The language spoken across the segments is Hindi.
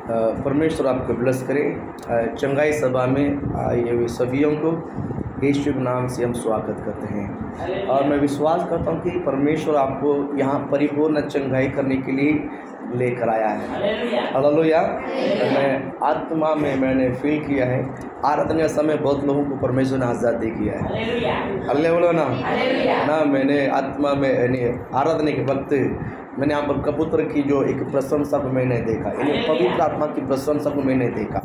परमेश्वर आपको ब्लेस करे। चंगाई सभा में आए हुए सभियों को यीशु के नाम से हम स्वागत करते हैं और मैं विश्वास करता हूं कि परमेश्वर आपको यहाँ परिपूर्ण चंगाई करने के लिए लेकर आया है। हालेलुया। मैं आत्मा में मैंने फील किया है आराधना के समय बहुत लोगों को परमेश्वर ने आज़ादी किया है। हालेलुया ना मैंने आत्मा में आराधना के वक्त मैंने यहाँ पर कबूतर की जो एक प्रशंसा को मैंने देखा, यानी पवित्र आत्मा की प्रशंसा को मैंने देखा।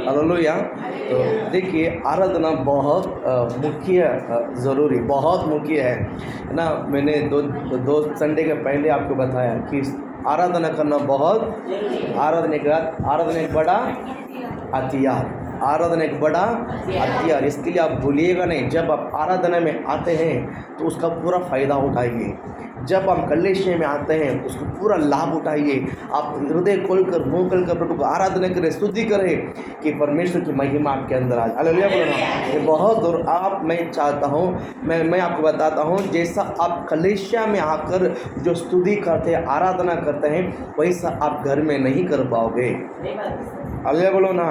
हालेलुया। तो देखिए आराधना बहुत मुख्य ज़रूरी बहुत मुख्य है ना। मैंने दो संडे के पहले आपको बताया कि आराधना करना बहुत आराधना एक बड़ा हथियार, आराधना एक बड़ा हथियार। इसके लिए आप भूलिएगा नहीं, जब आप आराधना में आते हैं तो उसका पूरा फ़ायदा उठाइए। जब हम कलेशे में आते हैं उसको पूरा लाभ उठाइए। आप हृदय खोलकर मुँह खोलकर प्रभु को आराधना करें, स्तुति करें कि परमेश्वर की महिमा आपके अंदर आए। हालेलुया बोलना ये बहुत। और आप मैं चाहता हूँ मैं आपको बताता हूँ, जैसा आप कलेशा में आकर जो स्तुति करते हैं आराधना करते हैं वैसा आप घर में नहीं कर पाओगे। हालेलुया बोलो ना।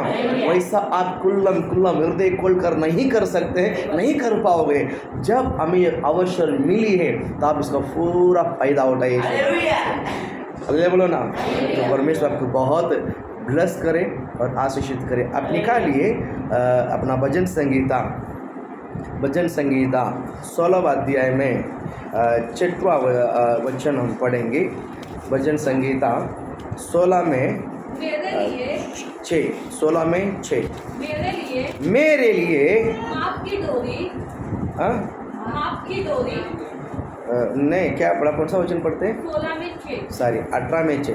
वैसा आप कुल्लम हृदय खोलकर नहीं कर सकते हैं, नहीं कर पाओगे। जब हमें अवसर मिली है तो आप इसका पूरा फायदा उठाइए। हालेलुया बोलो ना। तो परमेश्वर आपको बहुत ब्लेस करे और आशीषित करे। आप निकालिए अपना भजन संगीता 16वां अध्याय में 6वां वचन हम पढ़ेंगे। भजन संगीता 16 में 6 मेरे लिए आपकी डोरी नहीं, क्या बड़ा कौन सा वचन पढ़ते हैं? 16 में 6 सॉरी 18 में 6।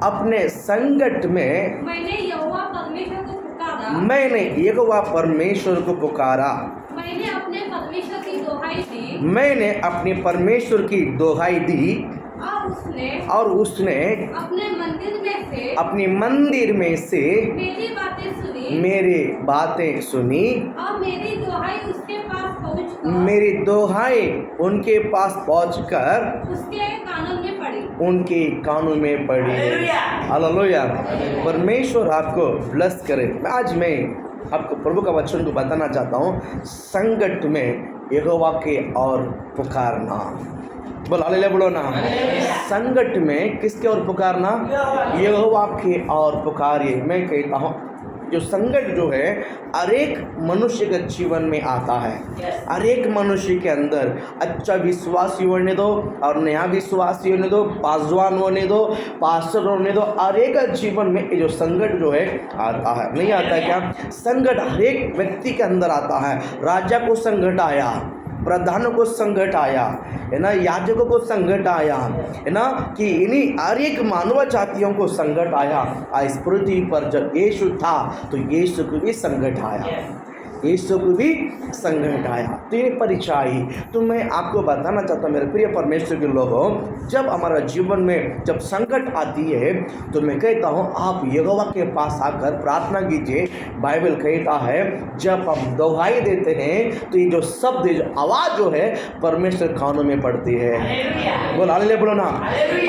अपने संकट में मैंने यहोवा परमेश्वर को पुकारा। मैंने अपने परमेश्वर की दोहाई दी और उसने अपने मंदिर में से मेरी बातें सुनी और मेरी दोहाई उनके पास पहुंचकर उनके कानों में पड़ी। हालेलुया। परमेश्वर आपको ब्लेस करे। आज मैं आपको प्रभु का वचन को बताना चाहता हूँ। संकट में यहोवा के और पुकारना। बोल हालेलुया बोलो ना। संकट में किसके और पुकारना? यहोवा के और पुकारिए। मैं कहता हूँ जो संकट जो है हर एक मनुष्य के जीवन में आता है। हर एक मनुष्य के अंदर अच्छा विश्वासी होने दो और नया विश्वासी होने दो, पासवान होने दो, पास्टर होने दो, हर एक जीवन में ये जो संकट जो है आता है। नहीं आता है क्या? संकट हर एक व्यक्ति के अंदर आता है। राजा को संकट आया, प्रधानों को संकट आया है ना, याजकों को संकट आया है ना, कि इन्हीं हर एक मानव जातियों को संकट आया। इस पृथ्वी पर जब यीशु था तो यीशु को भी संकट आया, यीशु को भी संकट आया। तो ये परीक्षा आई। तो मैं आपको बताना चाहता हूँ मेरे प्रिय परमेश्वर के लोगों, जब हमारा जीवन में जब संकट आती है तो मैं कहता हूँ आप यहोवा के पास आकर प्रार्थना कीजिए। बाइबल कहता है जब हम दोहाई देते हैं तो ये जो शब्द जो आवाज़ जो है परमेश्वर कानों में पड़ती है। बोल हालेलुया बोलो ना।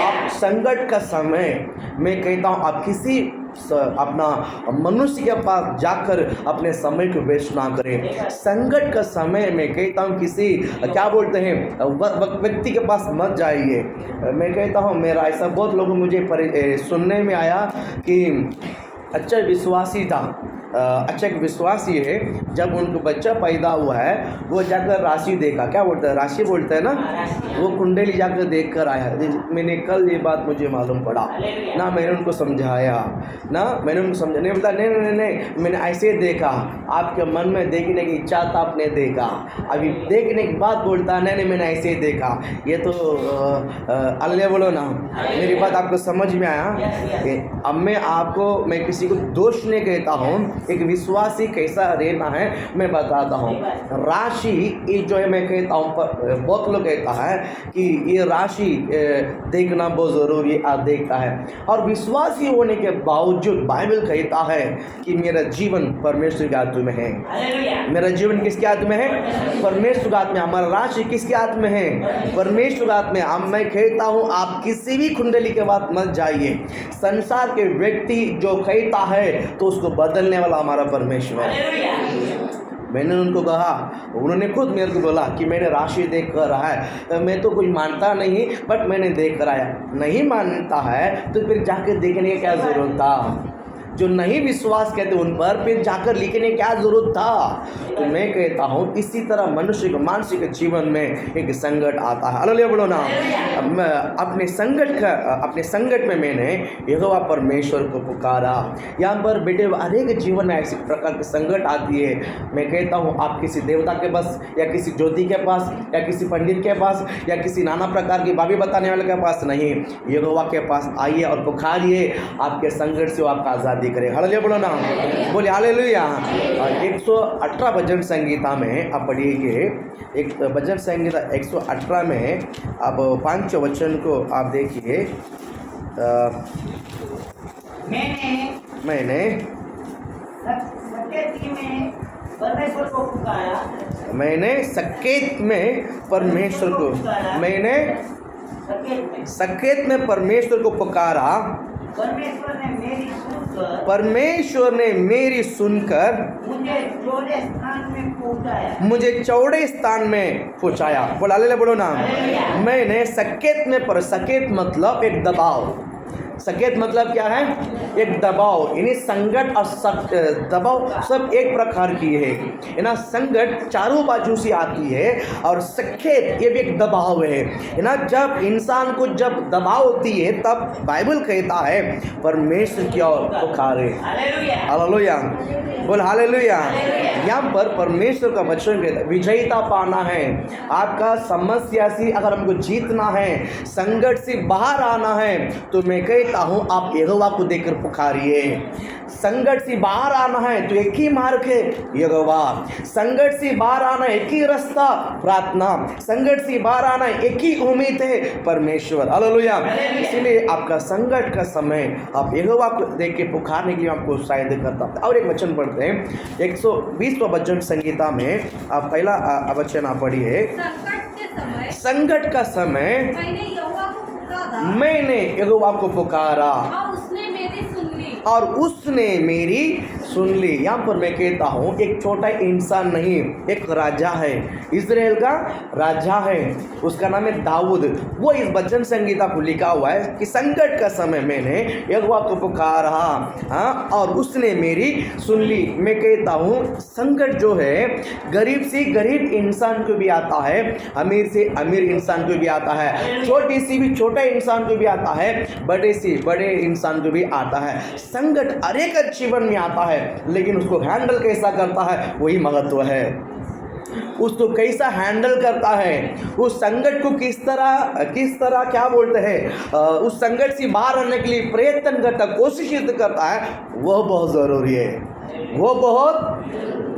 आप संकट का समय मैं कहता हूँ आप किसी अपना मनुष्य के पास जाकर अपने समय को वेस्ट ना करें। संकट का समय में कहता हूँ किसी क्या बोलते हैं व्यक्ति के पास मत जाइए। मैं कहता हूँ मेरा ऐसा बहुत लोगों मुझे सुनने में आया कि अच्छा विश्वासी था, अच्छा एक विश्वासी है, जब उनको बच्चा पैदा हुआ है वो जाकर राशि देखा, क्या बोलता है राशि बोलता है ना, वो कुंडली जाकर देख कर आया। मैंने कल ये बात मुझे मालूम पड़ा ना, मैंने उनको समझाया ना, मैंने उनको समझा नहीं, बोलता नहीं मैंने ऐसे देखा, आपके मन में देखने की इच्छा था आपने देखा, अभी देखने के बाद बोलता नहीं मैंने ऐसे देखा। ये तो अल्लाह बोलो ना। मेरी बात आपको समझ में आया? अब मैं किसी को दोष नहीं कहता हूँ, एक विश्वासी कैसा रहना है मैं बताता हूँ। राशि ये जो है मैं कहता हूँ, बहुत लोग कहता है कि ये राशि देखना बहुत ज़रूरी है, आप देखता है। और विश्वासी होने के बावजूद बाइबल कहता है कि मेरा जीवन परमेश्वर के हाथ में है। मेरा जीवन किसके हाथ में है? परमेश्वर के हाथ में। हमारा राशि किसके हाथ में है? परमेश्वर के हाथ में। अब मैं कहता हूँ आप किसी भी कुंडली के बाद मत जाइए। संसार के व्यक्ति जो कहता है तो उसको बदलने वाला हमारा परमेश्वर है। मैंने उनको कहा, उन्होंने खुद मेरे को बोला कि मैंने राशि देख कर रहा है, मैं तो कुछ मानता नहीं बट मैंने देख कर आया। नहीं मानता है तो फिर जाकर देखने की क्या ज़रूरत था? जो नहीं विश्वास कहते उन पर फिर जाकर लिखने क्या जरूरत था? तो मैं कहता हूँ इसी तरह मनुष्य के मानसिक जीवन में एक संकट आता है। हालेलुया बोलो ना। अपने संकट में मैंने यहोवा परमेश्वर को पुकारा। यहाँ पर बेटे हर एक जीवन में ऐसी प्रकार के संकट आती है। मैं कहता हूँ आप किसी देवता के पास या किसी ज्योति के पास या किसी पंडित के पास या किसी नाना प्रकार की बाबी बताने वाले के पास नहीं, यहोवा के पास आइए और पुकारिए, आपके संकट से वो आपका आज़ादी करे। हालेलुया बोलो ना। बोले हालेलुया। 118 भजन संगीता में आप पढ़िए, एक भजन संगीता 118 में आप 5 वचन को आप देखिए। मैंने सकेत में परमेश्वर को पुकारा। परमेश्वर ने मेरी सुनकर मुझे चौड़े स्थान में पहुंचाया। बोला ले बोलो ना। मैंने सकेत में सकेत मतलब एक दबाव। सकेत मतलब क्या है? एक दबाव। यानी संकट और दबाव सब एक प्रकार की है ना। संकट चारों बाजू से आती है और सकेत ये भी एक दबाव है ना। जब इंसान को जब दबाव होती है तब बाइबल कहता है परमेश्वर की ओर पुकारे। हालेलुया बोल हालेलुया। यहाँ पर परमेश्वर का वचन कहता है विजयता पाना है। आपका समस्या से अगर हमको जीतना है, संकट से बाहर आना है, तो मैं कहता हूँ आप यहोवा को देखकर पुकारिए। संकट से बाहर आना है तो एक ही मार्ग है यहोवा। संकट से बाहर आना एक ही रास्ता प्रार्थना। संकट से बाहर आना एक ही उम्मीद है परमेश्वर। हालेलुया। इसलिए आपका संकट का समय आप यहोवा को देख के पुकारने के लिए आपको उत्साहित करता है। और एक वचन पढ़ते हैं 120वां भजन संगीता में आप पहला वचन आप पढ़िए। संकट का समय मैंने यहोवा को पुकारा और उसने मेरी सुन ली। यहाँ पर मैं कहता हूँ एक छोटा इंसान नहीं, एक राजा है, इजराइल का राजा है, उसका नाम है दाऊद। वो इस भजन संगीता को लिखा हुआ है कि संकट का समय मैंने यहोवा को पुकारा और उसने मेरी सुन ली। मैं कहता हूँ संकट जो है गरीब से गरीब इंसान को भी आता है, अमीर से अमीर इंसान को भी आता है, छोटी सी भी छोटा इंसान को भी आता है, बड़े से बड़े इंसान को भी आता है। संकट हर एक जीवन में आता है, लेकिन उसको हैंडल कैसा करता है वही महत्व है। उसको कैसा हैंडल करता है, उस संकट को किस तरह क्या बोलते हैं, उस संकट से बाहर आने के लिए प्रयत्न करता, कोशिश करता है, वह बहुत ज़रूरी है। वो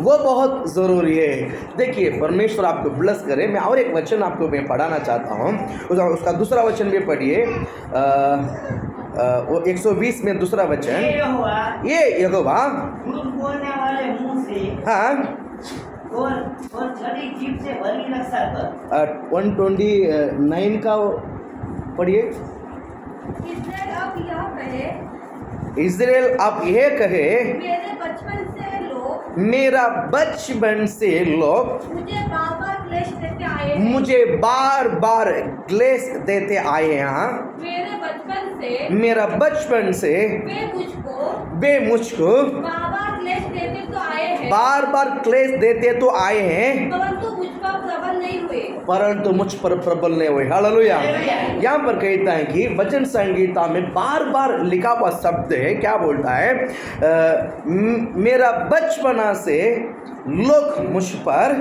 बहुत ज़रूरी है। देखिए परमेश्वर आपको ब्लेस करे। मैं और एक वचन आपको मैं पढ़ाना चाहता हूँ, उसका दूसरा वचन भी पढ़िए। वो 120 में दूसरा वचन, ये यहोवा झूठ बोलने वाले मुंह से हाँ और छड़ी जीभ से भली रक्षा कर। 129 का पढ़िए। इज़राइल आप यह कहे मेरा बचपन से लोग मुझे बार बार क्लेश देते आए हैं। मेरा बचपन से वे मुझको बार बार क्लेश देते तो आए हैं, परंतु मुझ पर प्रबल नहीं हुए। हालेलुया। यहाँ पर कहता है कि वचन संगीता में बार बार लिखा हुआ शब्द है, क्या बोलता है, मेरा बचपना से लोग मुझ पर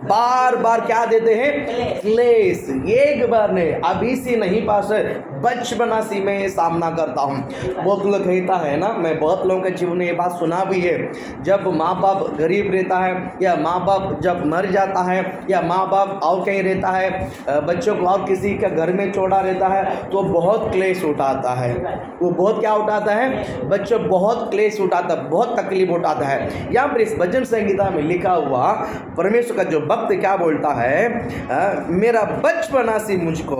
बार बार क्या देते हैं, क्लेश। एक बार नहीं, अभी से नहीं पास, बचपना से मैं ये सामना करता हूँ। बहुत लोग कहता है ना, मैं बहुत लोगों के जीवन में ये बात सुना भी है, जब माँ बाप गरीब रहता है या माँ बाप जब मर जाता है या माँ बाप और कहीं रहता है, बच्चों को और किसी के घर में छोड़ा रहता है तो बहुत क्लेश उठाता है। वो बहुत क्या उठाता है? बच्चों बहुत क्लेश उठाता है, बहुत तकलीफ उठाता है। यहाँ पर इस भजन संगीता में लिखा हुआ परमेश्वर का जो भक्त क्या बोलता है, मेरा बचपना से मुझको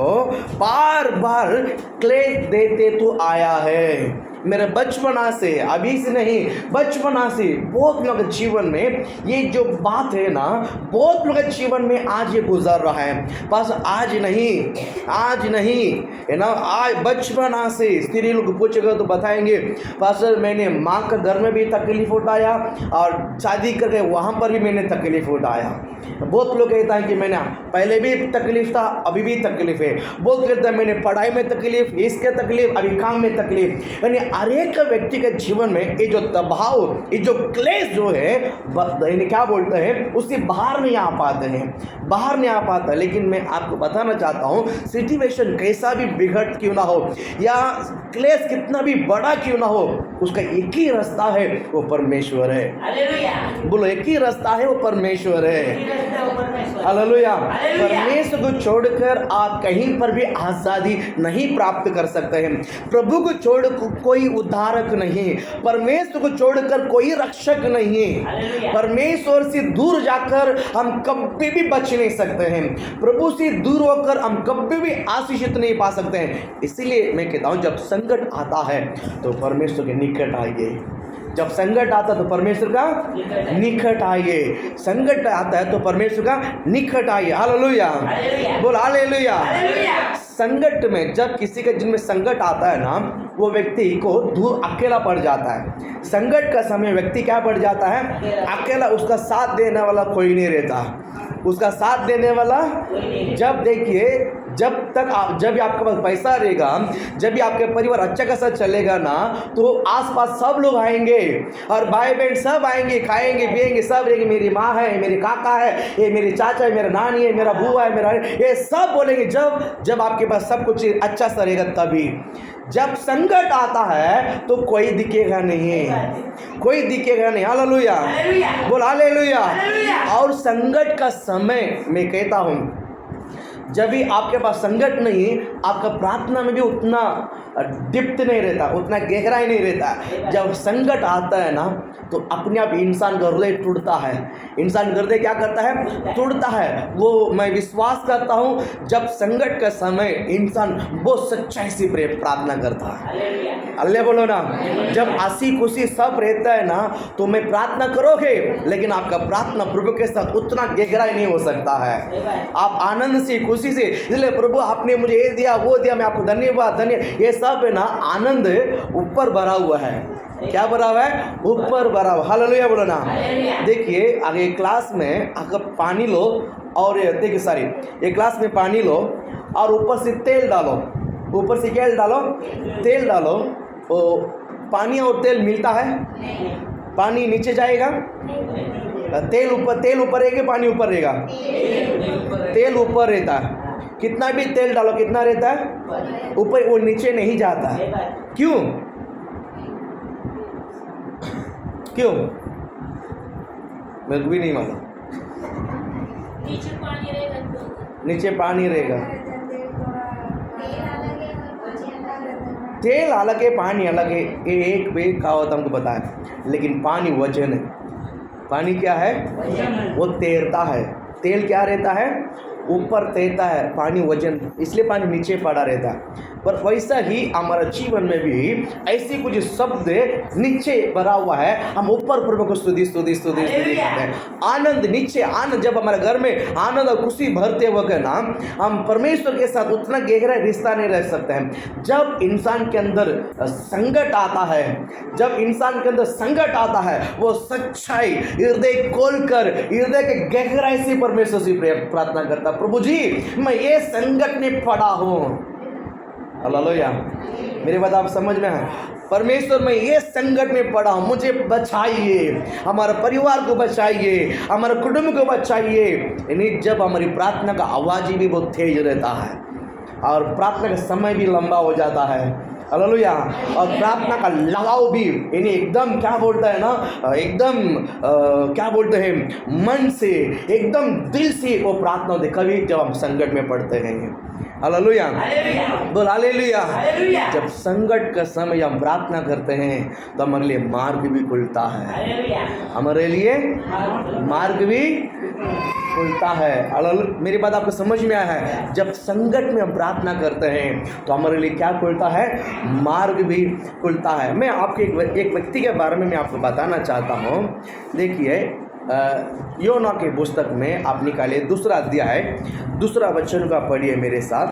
बार बार क्लेश देते तो आया है। मेरे बचपना से, अभी से नहीं, बचपना से बहुत लोग के जीवन में ये जो बात है ना, बहुत लोग के जीवन में आज ये गुजर रहा है। बस आज नहीं है ना, आज बचपना से स्त्री लोग पूछेगा तो बताएंगे, पास्टर मैंने माँ का घर में भी तकलीफ उठाया और शादी करके वहाँ पर भी मैंने तकलीफ उठाया। बहुत लोग कहता है कि मैंने पहले भी तकलीफ था, अभी भी तकलीफ है। बहुत कहता है मैंने पढ़ाई में तकलीफ, इसके तकलीफ, अभी काम में तकलीफ। यानी हर एक व्यक्ति के जीवन में ये जो दबाव, ये जो क्लेश जो है, यानी क्या बोलते हैं, उससे बाहर नहीं आ पाता। लेकिन मैं आपको बताना चाहता हूँ, सिचुएशन कैसा भी बिगड़ क्यों ना हो या क्लेश कितना भी बड़ा क्यों ना हो, उसका एक ही रास्ता है, वो परमेश्वर है। बोलो, एक ही रास्ता है, वो परमेश्वर है। हालेलुया। परमेश्वर को छोड़कर आप कहीं पर भी आजादी नहीं प्राप्त कर सकते हैं। प्रभु को छोड़ कोई उद्धारक नहीं, परमेश्वर को छोड़कर कोई रक्षक नहीं। परमेश्वर से दूर जाकर हम कभी भी बच नहीं सकते हैं। प्रभु से दूर होकर हम कभी भी आशीषित नहीं पा सकते हैं। इसीलिए मैं कहता हूं, जब संकट आता है तो परमेश्वर के निकट आइए। जब संकट आता है तो परमेश्वर का निकट आइए। संकट आता है तो परमेश्वर का निकट आइए। हालेलुया, बोल हालेलुया। संकट में जब किसी के जिनमें संकट आता है ना, वो व्यक्ति को दूर अकेला पड़ जाता है। संकट का समय व्यक्ति क्या पड़ जाता है? अकेला। उसका साथ देने वाला कोई नहीं रहता। उसका साथ देने वाला, जब देखिए, जब भी आपके पास पैसा रहेगा, जब भी आपके परिवार अच्छा खासा चलेगा ना, तो आसपास सब लोग आएंगे और भाई बहन सब आएंगे, खाएंगे पिएंगे, सब रहेंगे। मेरी माँ है, मेरे काका है, ये मेरी चाचा है, मेरा नानी है, मेरा बुआ है, मेरा, ये सब बोलेंगे जब आपके पास सब कुछ अच्छा सा रहेगा। तभी जब संकट आता है तो कोई दिखेगा नहीं, कोई दिखेगा नहीं। हालेलुया, बोल हालेलुया। और संकट का समय मैं कहता हूँ, जब भी आपके पास संकट नहीं, आपका प्रार्थना में भी उतना डिप्थ नहीं रहता, उतना गहराई नहीं रहता। जब संकट आता है ना, तो अपने आप इंसान का हृदय टूटता है। इंसान का हृदय क्या करता है? टूटता है। वो मैं विश्वास करता हूँ, जब संकट का समय इंसान बहुत सच्चाई से प्रार्थना करता है। अल्लाह बोलो ना। जब हंसी खुशी सब रहता है ना, तो मैं प्रार्थना करोगे, लेकिन आपका प्रार्थना प्रभु के साथ उतना गहराई नहीं हो सकता है। आप आनंद से, खुशी से, इसलिए प्रभु आपने मुझे ये दिया, वो दिया, मैं आपको धन्यवाद, ये सब है ना, आनंद ऊपर भरा हुआ है। क्या भरा हुआ है? ऊपर भरा हुआ। हालेलुया बोलो ना। देखिए, आगे क्लास में अगर पानी लो और देखिए सारी, एक ग्लास में पानी लो और ऊपर से तेल डालो। ऊपर से क्या डालो? तेल डालो। तो पानी और तेल मिलता है? पानी नीचे जाएगा, तेल ऊपर रहेगा, पानी ऊपर रहेगा? तेल ऊपर रहता है। कितना भी तेल डालो, कितना रहता है? ऊपर, वो नीचे नहीं जाता है। क्यों? मेरे को भी नहीं मालूम। नीचे पानी रहेगा। तेल अलग है, पानी अलग है। ये एक पे कहावत हमको पता है, लेकिन पानी वजन है। पानी क्या है? वो तैरता है। तेल क्या रहता है? ऊपर तैरता है। पानी वजन, इसलिए पानी नीचे पड़ा रहता है। पर वैसा ही हमारा जीवन में भी ऐसे कुछ शब्द नीचे भरा हुआ है, हम ऊपर प्रभु को स्तुति करते हैं। आनंद नीचे, आनंद जब हमारे घर में आनंद और खुशी भरते वक्त ना, हम परमेश्वर के साथ उतना गहरा रिश्ता नहीं रख सकते हैं। जब इंसान के अंदर संकट आता है, वो सच्चाई हृदय खोलकर, हृदय के गहराई से परमेश्वर से प्रार्थना करता, प्रभु जी मैं ये संकट में पड़ा हूँ। हालेलुया, मेरी बात आप समझ में है? परमेश्वर मैं ये संकट में पड़ा हूँ, मुझे बचाइए, हमारे परिवार को बचाइए, हमारे कुटुंब को बचाइए। यानी जब हमारी प्रार्थना का आवाज़ भी बहुत तेज रहता है, और प्रार्थना का समय भी लंबा हो जाता है। हालेलुया। और प्रार्थना का लगाव भी यानी एकदम क्या बोलता है ना, एकदम क्या बोलते हैं, मन से एकदम दिल से वो प्रार्थना होती है कभी जब हम संकट में पड़ते हैं। हालेलुया, बोल हालेलुया। जब संकट का समय हम प्रार्थना करते हैं तो हमारे लिए मार्ग भी खुलता है, हमारे लिए मार्ग भी खुलता है। हालेलुया, मेरी बात आपको समझ में आया है? जब संकट में हम प्रार्थना करते हैं तो हमारे लिए क्या खुलता है? मार्ग भी खुलता है। मैं आपके एक व्यक्ति के बारे में मैं आपको बताना चाहता हूँ। देखिए, योना के पुस्तक में आप निकालिए 2 अध्याय 2 वचन का पढ़िए मेरे साथ।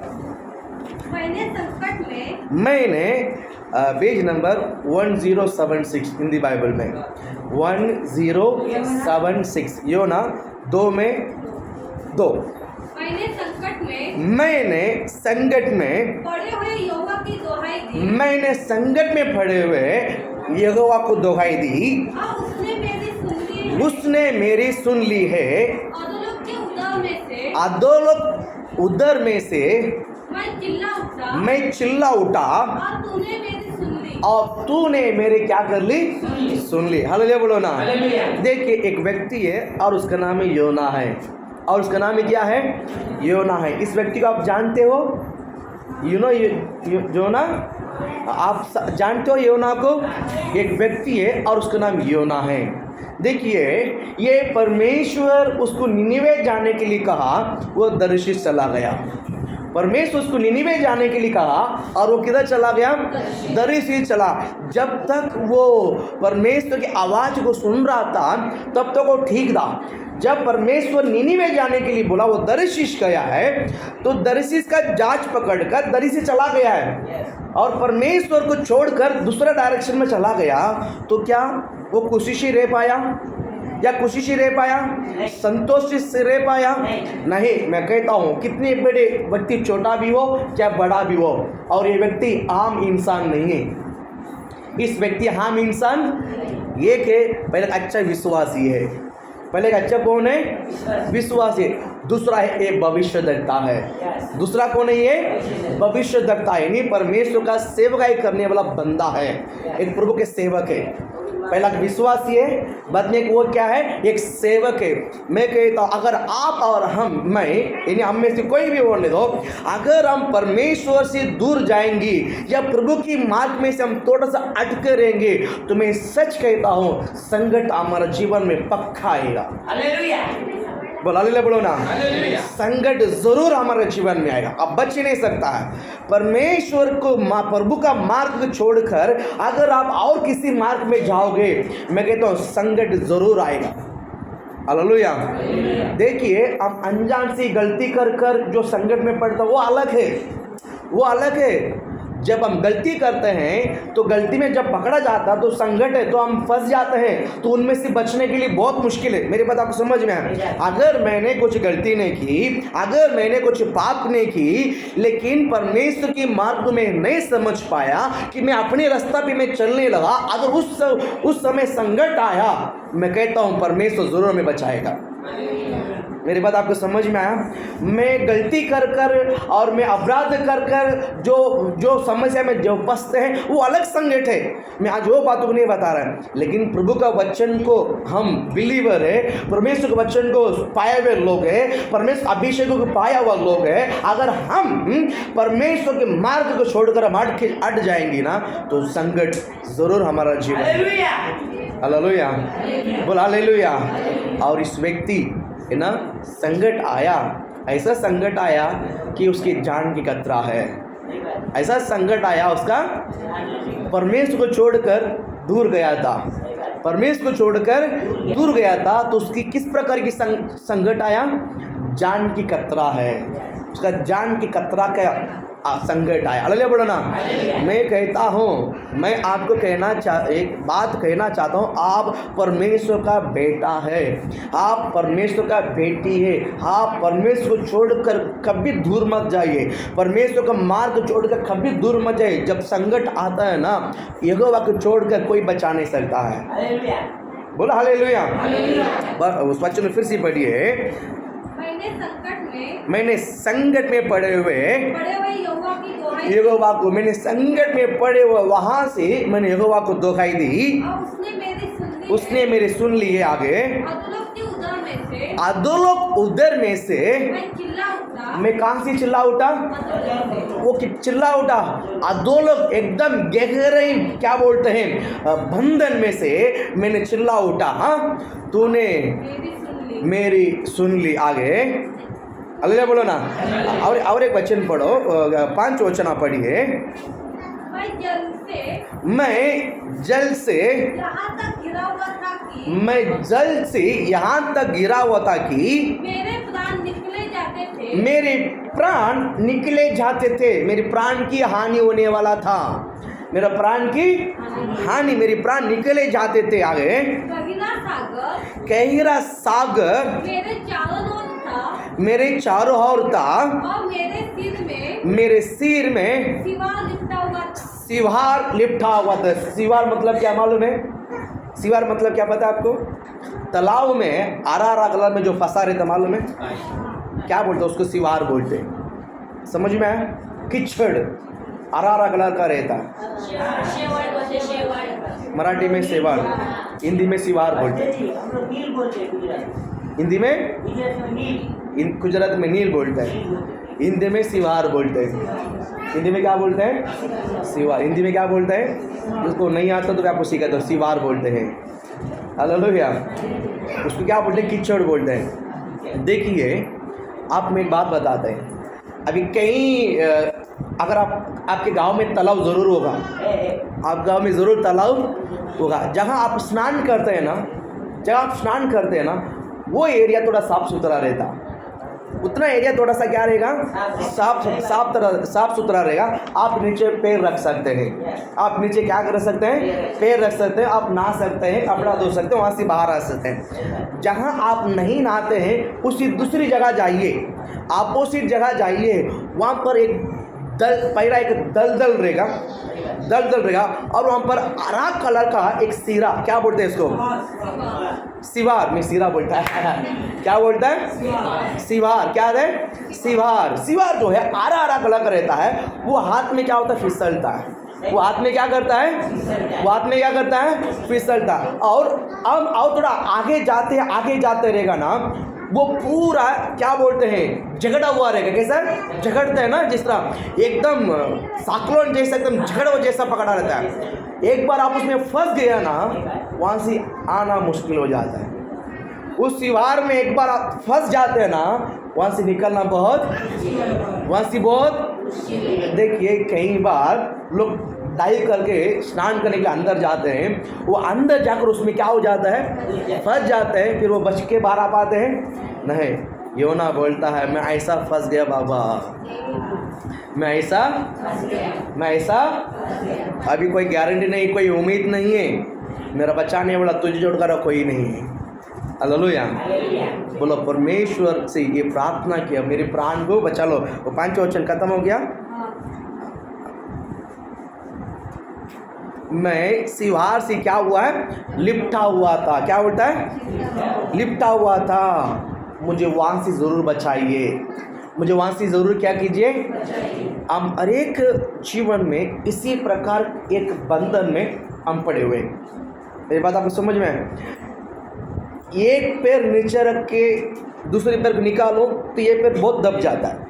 मैंने पेज नंबर 1076 हिंदी बाइबल में 1076 योना 2 में 2। मैंने संकट में पड़े हुए यहोवा की दोहाई दी, मैंने संकट में पड़े हुए यहोवा को दोहाई दी, और उसने मेरी सुन ली है। उसने मेरी सुन ली है। अधोलोक के उदर में से अधोलोक उदर में से मैं चिल्ला उठा और तूने मेरी सुन ली। और तूने मेरे क्या कर ली? सुन ली। हालेलुया बोलो ना। देखिए, एक व्यक्ति है और उसका नाम है योना है, और उसका नाम क्या है? योना है। इस व्यक्ति को आप जानते हो? यू नो योना, आप जानते हो योना को? एक व्यक्ति है और उसका नाम योना है। देखिए, ये परमेश्वर उसको निनिवे जाने के लिए कहा, वो दर्शित चला गया। परमेश्वर उसको निनिवे जाने के लिए कहा और वो किधर चला गया? दर्शित चला। जब तक वो परमेश्वर की आवाज़ को सुन रहा था तब तक वो ठीक था। जब परमेश्वर निनिवे जाने के लिए बोला, वो दर्शित गया है, तो दर्शित का जांच पकड़कर दर्शित चला गया है और परमेश्वर को छोड़कर दूसरा डायरेक्शन में चला गया, तो क्या वो खुशी से रह पाया? या खुशी से रह पाया? संतोष से रह पाया? नहीं। मैं कहता हूँ, कितने बड़े व्यक्ति, छोटा भी हो या बड़ा भी हो, और ये व्यक्ति आम इंसान नहीं है। इस व्यक्ति आम इंसान एक है, पहले अच्छा विश्वासी है। पहले का अच्छा कौन है? विश्वासी। दूसरा है एक भविष्यद्वक्ता है। दूसरा कौन है? ये भविष्यद्वक्ता है, नहीं परमेश्वर का सेवकाई करने वाला बंदा है, एक प्रभु के सेवक है। पहला विश्वासी है, बाद में वो क्या है? एक सेवक है। मैं कहता हूँ, अगर आप और हम, मैं यानी हम में से कोई भी होने दो, अगर हम परमेश्वर से दूर जाएंगे या प्रभु की मार्ग में से हम थोड़ा सा अटके रहेंगे, तो मैं सच कहता हूँ संकट हमारा जीवन में पक्का आएगा। बोला ले बोलो ना। संकट जरूर हमारे जीवन में आएगा, अब बच ही नहीं सकता है। परमेश्वर को, प्रभु का मार्ग छोड़कर अगर आप और किसी मार्ग में जाओगे, मैं कहता हूँ संकट जरूर आएगा। हालेलुया। देखिए, हम अनजान सी गलती कर जो संकट में पड़ता वो अलग है, वो अलग है। जब हम गलती करते हैं तो गलती में जब पकड़ा जाता तो संकट है, तो हम फंस जाते हैं, तो उनमें से बचने के लिए बहुत मुश्किल है। मेरी बात आपको समझ में आए? अगर मैंने कुछ गलती नहीं की, अगर मैंने कुछ पाप नहीं की, लेकिन परमेश्वर की मार्ग में नहीं समझ पाया कि मैं अपने रास्ता पे मैं चलने लगा, अगर उस समय संकट आया, मैं कहता हूँ परमेश्वर जरूर हमें बचाएगा। मेरी बात आपको समझ में आया? मैं गलती कर और मैं अपराध कर जो समस्या में जो फंसते हैं वो अलग संकट है। मैं आज वो बातों को नहीं बता रहा, लेकिन प्रभु का वचन को हम बिलीवर है, परमेश्वर के वचन को पाए हुए लोग हैं, परमेश्वर अभिषेक को पाया हुआ लोग हैं। अगर हम परमेश्वर के मार्ग को छोड़कर हम अट जाएंगे ना, तो संकट जरूर हमारा जीवन। हालेलुया, बोल हालेलुया। और इस व्यक्ति है ना, संकट आया, ऐसा संकट आया कि उसकी जान की खतरा है। ऐसा संकट आया, उसका परमेश्वर को छोड़कर दूर गया था, परमेश्वर को छोड़कर दूर गया था, तो उसकी किस प्रकार की संकट आया? जान की खतरा है, उसका जान की खतरा का संकट आया। हालेलुया बोलो ना। मैं कहता हूँ, मैं आपको एक बात कहना चाहता हूँ, आप परमेश्वर का बेटा है, आप परमेश्वर का बेटी है। आप परमेश्वर को छोड़कर कभी दूर मत जाइए, परमेश्वर का मार्ग छोड़कर कभी दूर मत जाइए। जब संकट आता है ना, यहोवा को छोड़कर कोई बचा नहीं सकता है। बोलो हालेलुया। उस वचन में फिर से पढ़िए। मैंने संकट में मैंने संकट में पड़े हुए यहोवा की दुहाई दी। यहोवा को, मैंने संकट में पड़े हुए वहां से मैंने यहोवा को दुहाई दी, और उसने मेरी सुन ली। उसने मेरी सुन ली है। आगे अधोलोक की उदर में से अधोलोक उदर में से मैं चिल्ला उठा। मैं कहां से चिल्ला उठा? अधोलोक से। वो कि चिल्ला उठा। अधोलोक एकदम गहरे क्या बोलते हैं बंधन में से मैंने चिल्ला उठा। हाँ, तूने मेरी सुन ली। मेरी सुन ली। आगे अगले बोलो ना। और एक वचन पढ़ो, 5 वचन आप पढ़िए। मैं जल से मैं जल से यहाँ तक गिरा हुआ था कि मैं जल से यहाँ तक गिरा हुआ था कि मेरे प्राण निकले जाते थे। मेरे प्राण निकले जाते थे। मेरे प्राण की हानि होने वाला था। मेरा प्राण की हानि, मेरे प्राण निकले जाते थे। आगे गहरा सागर गहरा सागर मेरे चारों ओर था। मेरे चारों ओर था। और मेरे सिर में सिवार लिपटा हुआ था। सिवार लिपटा हुआ था। सिवार मतलब क्या मालूम है? सिवार मतलब क्या पता है आपको? तालाब में हरा कलर में जो फंसा रहता मालूम है क्या बोलते हैं उसको? सिवार बोलते हैं। समझ में आया? कीचड़ हरा कलर का रहता। मराठी में सेवाड़, हिंदी में सिवार बोलते हैं। हम लोग नील बोलते हैं गुजरात हिंदी में गुजरात में नील गुजरात में नील बोलते हैं, हिंदी में सिवार बोलते हैं। हिंदी में क्या बोलते हैं? सिवार। हिंदी में क्या बोलते हैं? जिसको नहीं आता तो आपको सिखा दो, सिवार बोलते हैं। हालेलुया। उसको क्या बोलते हैं? कीचड़ बोलते हैं। देखिए आप में एक बात बताते हैं। अभी कहीं अगर आपके गांव में तालाब ज़रूर होगा, आप गांव में ज़रूर तालाब होगा। जहां आप स्नान करते हैं ना, जहाँ आप स्नान करते हैं ना, वो एरिया थोड़ा साफ सुथरा रहता। उतना एरिया थोड़ा सा क्या रहेगा? साफ सुथरा रहेगा। आप नीचे पैर रख सकते हैं। आप नीचे क्या कर सकते हैं? पैर रख सकते हैं। आप नहा सकते हैं, कपड़ा धो सकते हैं, वहाँ से बाहर आ सकते हैं। जहाँ आप नहीं नहाते हैं उसी दूसरी जगह जाइए, अपोजिट जगह जाइए। वहाँ पर एक पहला एक दलदल रहेगा और वहाँ पर हरा कलर का एक सिरा, क्या बोलते हैं इसको? सिवार में सिरा बोलता है। क्या बोलता है? सिवार। क्या है? सिवार। सिवार जो है हरा कलर का रहता है। वो हाथ में क्या होता है? फिसलता है। वो हाथ में क्या करता है? वो हाथ में क्या करता है? फिसलता। और अब आओ थोड़ा आगे जाते रहेगा ना, वो पूरा क्या बोलते हैं? झगड़ा हुआ रहेगा। कैसा झगड़ते हैं ना, जिस तरह एकदम साइक्लोन जैसा एकदम झगड़ा जैसा पकड़ा रहता है। एक बार आप उसमें फंस गया ना, वहाँ से आना मुश्किल हो जाता है। उस सिवार में एक बार आप फंस जाते हैं ना, वहाँ से निकलना बहुत देखिए कई बार लोग डाइव करके स्नान करने के लिए अंदर जाते हैं। वो अंदर जाकर उसमें क्या हो जाता है? फंस जाते हैं। फिर वो बच के बाहर आ पाते हैं? नहीं। योना बोलता है मैं ऐसा फंस गया बाबा, मैं ऐसा अभी कोई गारंटी नहीं, कोई उम्मीद नहीं है। मेरा बचाने वाला तुझे जोड़कर कोई नहीं है। हालेलुया। बोलो परमेश्वर से ये प्रार्थना किया, मेरे प्राण को बचा लो। वो 5 वचन खत्म हो गया। मैं सिवार से क्या हुआ है? लिपटा हुआ था। क्या बोलता है? लिपटा हुआ था। मुझे वहाँ से ज़रूर बचाइए, मुझे वहाँ से ज़रूर क्या कीजिए? हम हर एक जीवन में इसी प्रकार एक बंधन में हम पड़े हुए। ये बात आपको समझ में है? एक पैर नीचे रख के दूसरे पैर को निकालो तो ये पैर बहुत दब जाता है।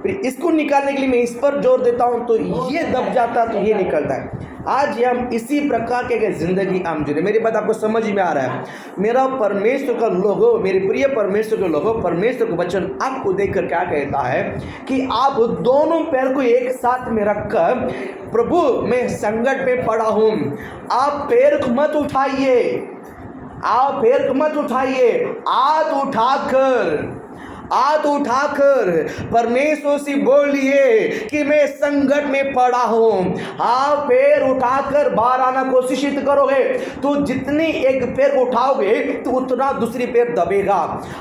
फिर इसको निकालने के लिए मैं इस पर जोर देता हूँ तो ये दब जाता है, तो ये निकलता है। आज हम इसी प्रकार के ज़िंदगी हम जी। मेरी बात आपको समझ में आ रहा है? मेरा परमेश्वर का लोगों, मेरे प्रिय परमेश्वर के लोगों, परमेश्वर का वचन आपको देखकर क्या कहता है कि आप दोनों पैर को एक साथ में रखकर, प्रभु मैं संकट में पड़ा हूँ, आप पैर को मत उठाइए, आप पैर को मत उठाइए, हाथ उठाकर परमेश्वर से बोलिए कि मैं संकट में पड़ा हूँ। आप पैर उठाकर बाहर आना कोशिश करोगे तो जितनी एक पैर उठाओगे तो उतना दूसरी पैर दबेगा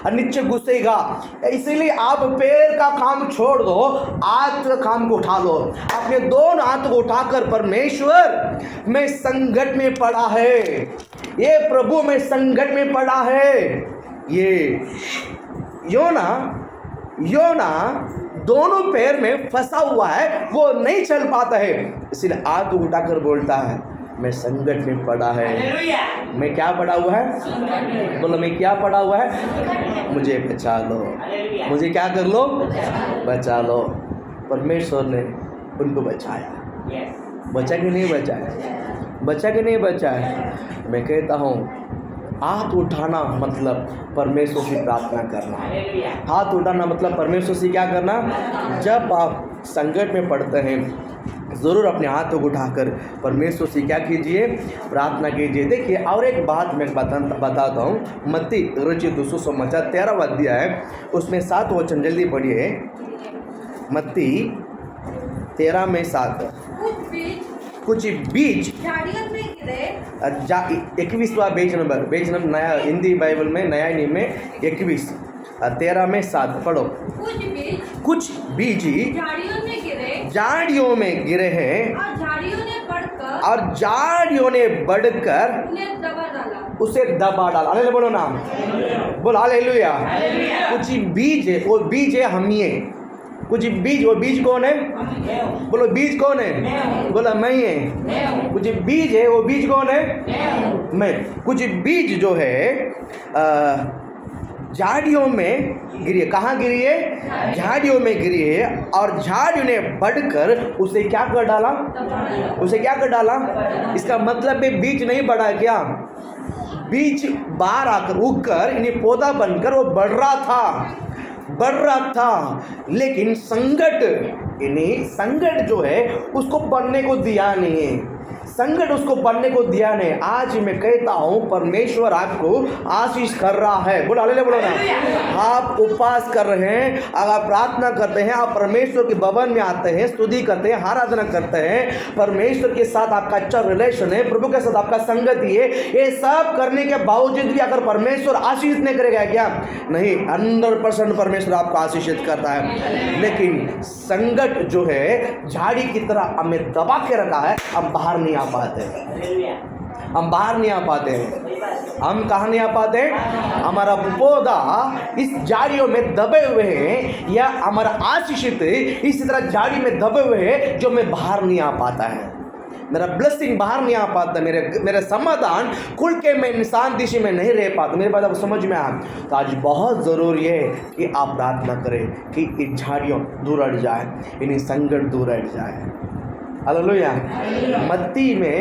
और नीचे घुसेगा। इसीलिए आप पैर का काम छोड़ दो, हाथ का काम को उठा लो। अपने दोनों हाथ को उठाकर परमेश्वर मैं संकट में पड़ा है, ये प्रभु मैं संकट में पड़ा है। ये योना दोनों पैर में फंसा हुआ है, वो नहीं चल पाता है, इसलिए हाथ उठाकर बोलता है मैं संकट में पड़ा है। हालेलुया। मैं क्या पड़ा हुआ है? बोलो मैं क्या पड़ा हुआ है? मुझे बचा लो। हालेलुया। मुझे क्या कर लो? बचा लो। परमेश्वर ने उनको बचाया। यस। बचा कि नहीं बचाया? बचा कि नहीं बचाया? मैं कहता हूँ हाथ उठाना मतलब परमेश्वर से प्रार्थना करना। हालेलुया। हाथ उठाना मतलब परमेश्वर से क्या करना? जब आप संकट में पड़ते हैं ज़रूर अपने हाथों को उठाकर परमेश्वर से क्या कीजिए? प्रार्थना कीजिए। देखिए और एक बात मैं बताता हूँ। मत्ती रचित सुसमाचार 13वां अध्याय है, उसमें 7 वचन जल्दी पढ़िए। मत्ती 13 में 7। कुछ बीज झाड़ियों में गिरे 21वां पेज नंबर नया हिंदी बाइबल में नया नियम में 21 13 में 7 पढ़ो। कुछ बीज झाड़ियों में गिरे हैं और झाड़ियों ने बढ़कर उसे दबा डाला। हालेलुया बोलो ना, बोलो हालेलुया। कुछ बीज है, वो बीज है हम ये। कुछ बीज, वो बीज कौन है? बोलो बीज कौन है? बोला मैं है। कुछ बीज है, वो बीज कौन है? मैं। कुछ बीज जो है झाड़ियों में गिरी है। कहाँ गिरी है? झाड़ियों में गिरी है और झाड़ियों ने बढ़कर उसे क्या कर डाला? उसे क्या कर डाला? इसका मतलब है बीज नहीं बढ़ा क्या? बीज बाहर आकर उगकर इन्हें पौधा बनकर वो बढ़ रहा था, लेकिन संकट जो है उसको बढ़ने को दिया नहीं है। संकट उसको बढ़ने को दिया नहीं। आज मैं कहता हूँ परमेश्वर आपको आशीष कर रहा है। बोलो हालेलुया बोलो ना। आप उपवास कर रहे हैं, अगर प्रार्थना करते हैं, आप परमेश्वर के भवन में आते हैं, स्तुति करते हैं, आराधना करते हैं, परमेश्वर के साथ आपका अच्छा रिलेशन है, प्रभु के साथ आपका संगति है, ये सब करने के बावजूद भी अगर परमेश्वर आशीष नहीं करेगा क्या? नहीं, 100% परमेश्वर आपको आशीषित करता है। लेकिन संकट जो है झाड़ी की तरह हमें दबा के रखा है, हम बाहर नहीं आ पाते हैं। हम बाहर नहीं आ पाते हैं। हम कहाँ नहीं आ पाते? हमारा पौधा इस झाड़ियों में दबे हुए हैं, या हमारा आशीषित इसी तरह झाड़ी में दबे हुए हैं जो मैं बाहर नहीं आ पाता है। मेरा ब्लेसिंग बाहर नहीं आ पाता, मेरे समाधान खुल के मैं इंसान दिशा में नहीं रह पाता। मेरे बात आपको समझ में आ? तो आज बहुत ज़रूरी है कि आप प्रार्थना करें कि इन झाड़ियों दूर हट जाए, इन्हें संकट दूर हट जाए। हालेलुया। मत्ती में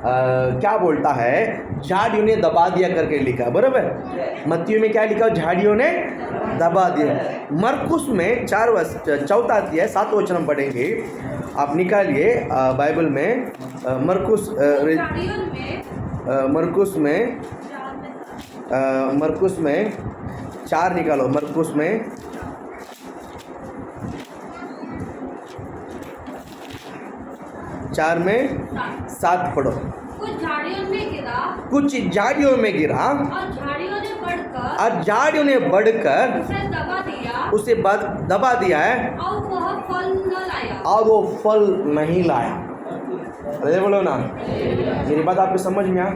क्या बोलता है? झाड़ियों ने दबा दिया करके लिखा, बराबर। मत्ती में क्या लिखा? झाड़ियों ने दबा दिया। मरकुस में 4 अध्याय 7 वचन पढ़ेंगे, आप निकालिए बाइबल में। मरकुस में 4 निकालो। मरकुस में 4 में 7 पढ़ो। कुछ झाड़ियों में गिरा और झाड़ियों ने बढ़कर उसे दबा दिया है और वो फल नहीं लाया। अरे बोलो ना, मेरी बात आपको समझ में आ?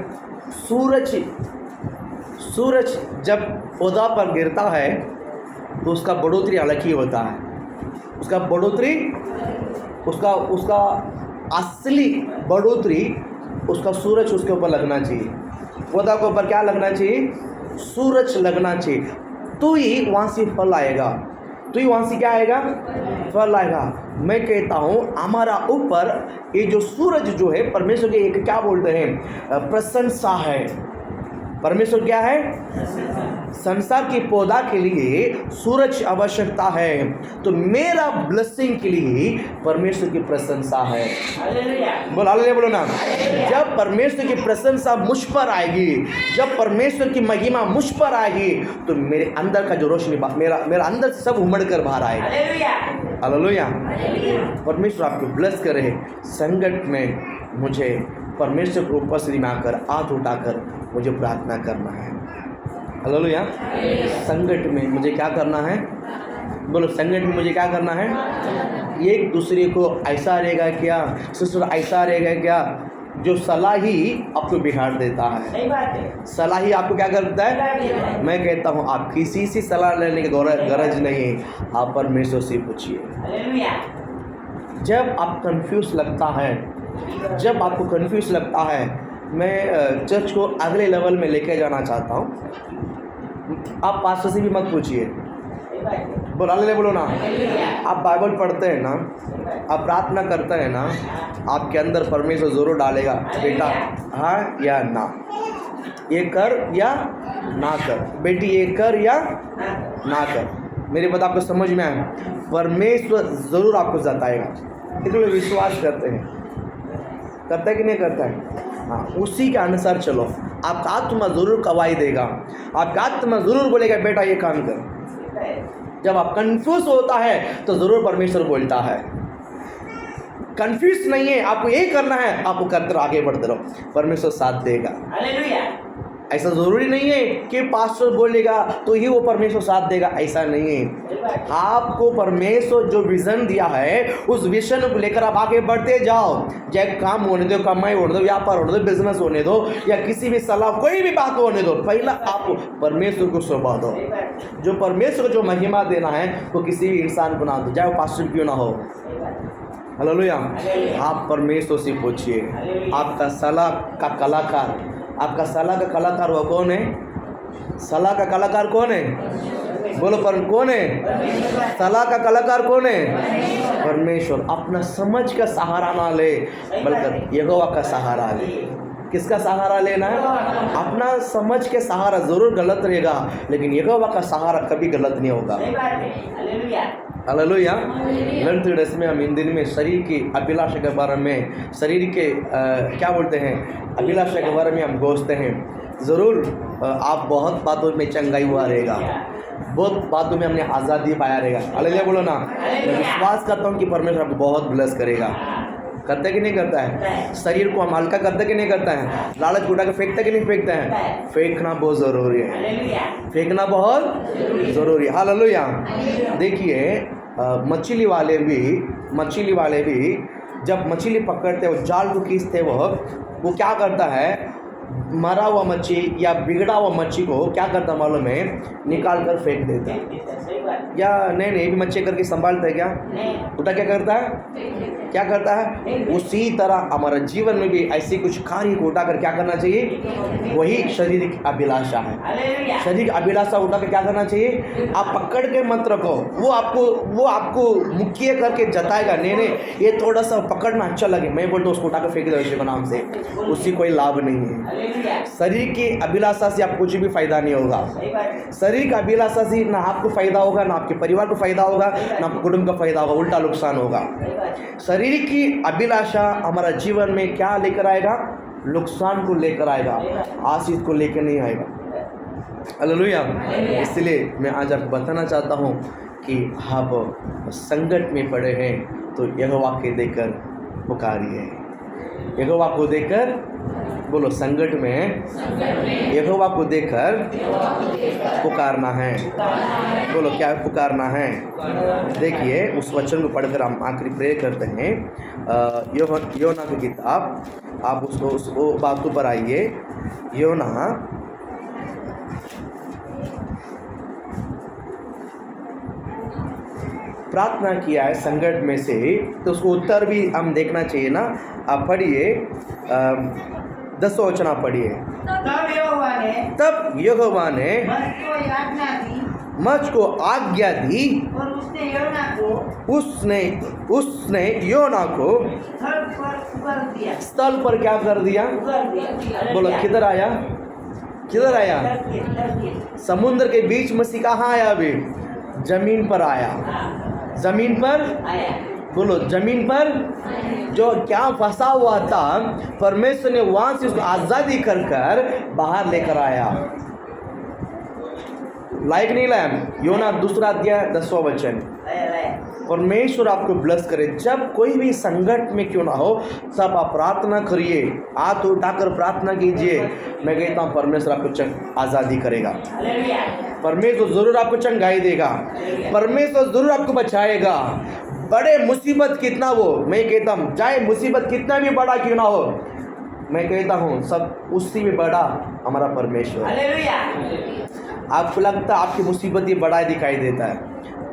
सूरज जब पौधा पर गिरता है तो उसका बढ़ोतरी अलग ही होता है। उसका बढ़ोतरी, उसका असली बढ़ोतरी उसका सूरज उसके ऊपर लगना चाहिए। पौधा के ऊपर क्या लगना चाहिए? सूरज लगना चाहिए, तो ही वहाँ से फल आएगा। तो ही वहाँ से क्या आएगा? फल आएगा। मैं कहता हूँ हमारा ऊपर ये जो सूरज जो है परमेश्वर के एक क्या बोलते हैं? प्रशंसा है। परमेश्वर क्या है? संसार की पौधा के लिए सूरज आवश्यकता है, तो मेरा ब्लेसिंग के लिए परमेश्वर की प्रशंसा है। बोलो हालेलुया बोलो ना। जब परमेश्वर की प्रशंसा मुझ पर आएगी, जब परमेश्वर की महिमा मुझ पर आएगी, तो मेरे अंदर का जो रोशनी मेरा अंदर से सब उमड़ कर बाहर आएगा। हालेलुया। परमेश्वर आपको ब्लेस करे। संकट में मुझे परमेश्वर के उपस्थिति में आकर हाथ उठाकर मुझे प्रार्थना करना है। हालेलुया। संकट में मुझे क्या करना है? बोलो संकट में मुझे क्या करना है? एक दूसरे को ऐसा रहेगा क्या? सिस्टर ऐसा रहेगा क्या? जो सलाह ही आपको बिगाड़ देता है। सही बात है। सलाह ही आपको क्या करता है? मैं कहता हूँ आप किसी से सलाह लेने की गरज नहीं है, आप परमेश्वर से पूछिए। हालेलुया। जब आप कंफ्यूज लगता है, जब आपको कंफ्यूज लगता है, मैं चर्च को अगले लेवल में लेके जाना चाहता हूँ, आप पास्टर से भी मत पूछिए। सही बात है। बोलो ना। हालेलुया। आप बाइबल पढ़ते हैं ना, आप प्रार्थना करते हैं ना, आपके अंदर परमेश्वर ज़रूर डालेगा, बेटा हाँ या ना, ये कर या ना कर, बेटी ये कर या ना कर। मेरी बात आपको समझ में आए? परमेश्वर ज़रूर आपको जताएगा। कितने लोग विश्वास करते हैं? करता है कि नहीं करता है? हाँ, उसी के अनुसार चलो, आपका आत्मा ज़रूर गवाही देगा, आपका आत्मा ज़रूर बोलेगा बेटा ये काम कर। जब आप कंफ्यूज होता है तो ज़रूर परमेश्वर बोलता है। कंफ्यूज नहीं है, आपको यही करना है, आपको करते रहो, आगे बढ़ते रहो, परमेश्वर साथ देगा। हालेलुया। ऐसा ज़रूरी नहीं है कि पास्टर बोलेगा तो ही वो परमेश्वर साथ देगा, ऐसा नहीं है। सही बात है। आपको परमेश्वर जो विज़न दिया है उस विजन को लेकर आप आगे बढ़ते जाओ। चाहे काम होने दो, कमाई होने दो, व्यापार होने दो, बिजनेस होने दो, या किसी भी सलाह कोई भी बात होने दो, पहला आप परमेश्वर को सौंपा दो। सही बात है। जो परमेश्वर को जो महिमा देना है वो किसी भी इंसान को ना दो, चाहे वो पास्टर क्यों ना हो। सही बात है। हालेलुया। हालेलुया। आप परमेश्वर से पूछिए। हालेलुया। आपका सलाह का कलाकार, आपका सलाह का कलाकार वो कौन है? सलाह का कलाकार कौन है? बोलो पर कौन है? सलाह का कलाकार कौन है? परमेश्वर। अपना समझ का सहारा ना ले, बल्कि यहोवा का सहारा ले। किसका सहारा लेना है? अपना समझ के सहारा ज़रूर गलत रहेगा, लेकिन यहोवा का सहारा कभी गलत नहीं होगा। सही बात है। हालेलुया। हालेलुया। लंच ड्रेस में हम इन दिन में शरीर की अभिलाषा के बारे में, शरीर के क्या बोलते हैं, अभिलाषा के बारे में हम गोचते हैं। ज़रूर आप बहुत बातों में चंगाई हुआ रहेगा, बहुत बातों में हमने आज़ादी पाया रहेगा। हालेलुया बोलो ना। मैं विश्वास करता हूँ कि परमेश्वर आपको बहुत ब्लेस करेगा। करता है कि नहीं करता है? शरीर को हम हल्का करता है कि नहीं करता है? लालच उठा के फेंकता है कि नहीं फेंकता है? फेंकना बहुत ज़रूरी है, हालेलुया। फेंकना बहुत ज़रूरी है। हालेलुया। देखिए मछली वाले भी जब मछली पकड़ते वो जाल को खींचते वो क्या करता है? मरा हुआ मच्छी या बिगड़ा हुआ मच्छी को क्या करता मालूम है? निकाल कर फेंक देता है। सही बात। या नहीं ये भी मच्छी करके संभालता है क्या? नहीं। उठा क्या करता है? क्या करता है? उसी तरह हमारा जीवन में भी ऐसी कुछ कार्य को उठाकर क्या करना चाहिए? वही शारीरिक अभिलाषा है। हालेलुया। शारीरिक अभिलाषा उठा के क्या करना चाहिए? आप पकड़ के मत रखो, वो आपको मुख्य करके जताएगा। नहीं ये थोड़ा सा पकड़ना अच्छा लगे, मैं बोलता हूँ उसको उठा के फेंक दो यीशु के नाम से, उससे कोई लाभ नहीं है। हालेलुया। शरीर की अभिलाषा से आप कुछ भी फायदा नहीं होगा। सही बात है। शरीर की अभिलाषा से ना आपको फायदा होगा, ना आपके परिवार को फायदा होगा, ना आपके कुटुंब का फायदा होगा, उल्टा नुकसान होगा। सही बात है। शरीर की अभिलाषा हमारा जीवन में क्या लेकर आएगा? नुकसान को लेकर आएगा, आशीष को लेकर नहीं आएगा। हालेलुया। इसलिए मैं आज आपको बताना चाहता हूँ कि आप संकट में पड़े हैं तो यहोवा के देकर पुकारिए। यहोवा को देकर बोलो, संकट में यहोवा को देकर पुकारना है। बोलो क्या पुकारना है? देखिए उस वचन को पढ़कर हम आखिरी प्रे करते हैं। योना की किताब, आप उसको बात पर आइए। योना प्रार्थना किया है संकट में से, तो उसको उत्तर भी हम देखना चाहिए ना। आप पढ़िए 10 वचन आप पढ़िए। तब यहोवा ने मछ को आज्ञा दी और उसने योना को स्थल पर क्या कर दिया? बोलो किधर आया? किधर आया? समुद्र के बीच में कहाँ आया? अभी जमीन पर आया। जमीन पर बोलो, जमीन पर जो क्या फंसा हुआ था, परमेश्वर ने वहां से उसको आजादी कर बाहर लेकर आया। लायक नहीं लाया? योना 2 अध्याय 10वां वचन। परमेश्वर आपको ब्लेस करे। जब कोई भी संकट में क्यों ना हो, सब आप प्रार्थना करिए, हाथ उठाकर प्रार्थना कीजिए। मैं कहता हूँ परमेश्वर आपको आज़ादी करेगा, परमेश्वर ज़रूर आपको चंगाई देगा, परमेश्वर ज़रूर आपको बचाएगा। बड़े मुसीबत कितना वो, मैं कहता हूँ चाहे मुसीबत कितना भी बड़ा क्यों ना हो, मैं कहता हूँ सब उससे भी बड़ा हमारा परमेश्वर है। हालेलुया। आपको लगता है आपकी मुसीबत ही बड़ा दिखाई देता है,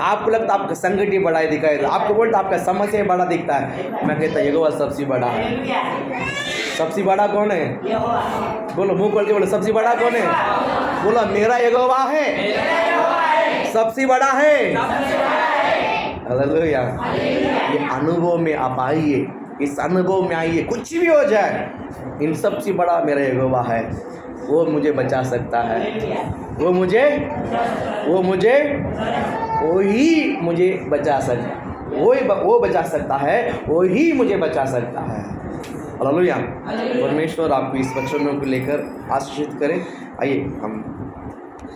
आपको लगता है आपका संकट ही बड़ा दिखाई देता है, आपको बोलता है आपका समस्या ही बड़ा दिखता है। मैं कहता यहोवा सबसे बड़ा है। हालेलुया। सबसे बड़ा कौन है? यहोवा। बोलो, मुंह खोल के बोलो, सबसे बड़ा कौन है? बोलो, मेरा यहोवा है, सबसे बड़ा है। हालेलुया। ये अनुभव में आप आइए, इस अनुभव में आइए, कुछ भी हो जाए, इन सबसे बड़ा मेरा यहोवा है। वो मुझे बचा सकता है, वो ही मुझे बचा सकता, वो बचा सकता है, वो ही मुझे बचा सकता है। हालेलुया। परमेश्वर आपको इस वचनों को लेकर आशीषित करें। आइए हम